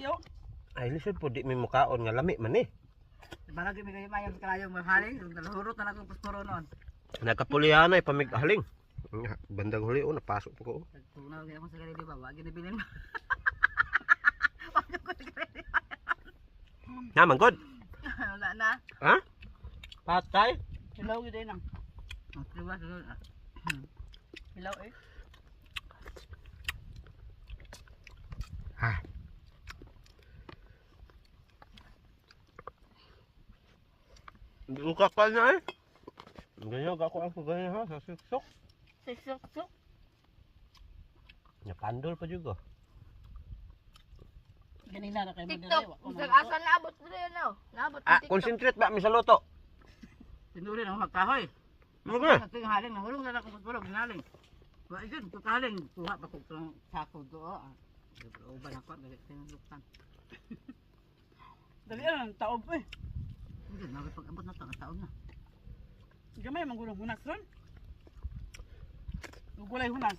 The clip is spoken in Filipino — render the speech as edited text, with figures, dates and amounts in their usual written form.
kalayo. Ay lisod po di may mukaon nga lami man eh. Balagi mi kayo mayang kalayo mahaling, nalhurot na lang ko pastoro noon. Nakapulihan ay pamighaling. Bandang huli napasok po ko. Tunaw gyud ako sa kanila ba, wag ginibilin. Naman god. Wala na. Ha? Patay? Hilaw gyud din ang. Diba siguro. Hilaw eh. Ha. Buka ka na eh. Ganyan ako ang ganyan ha, sa siksok. Sisok-sok. Napandol pa juga. Ganina na kayo TikTok, kung asa naabot mo rin ano? Naabot Ah, TikTok. concentrate ba mi sa luto? Tinuli na magkahoy. Ano ba? Nating haling, nahulong na lang ko pastoro ginaling. Wa yun, tukaling kuha pa ko tong sako do. Uban ako dali tinulukan. Dali ang taob eh. Hindi na pag-abot na taon na. Gamay mangulong hunas ron. Ugulay hunas.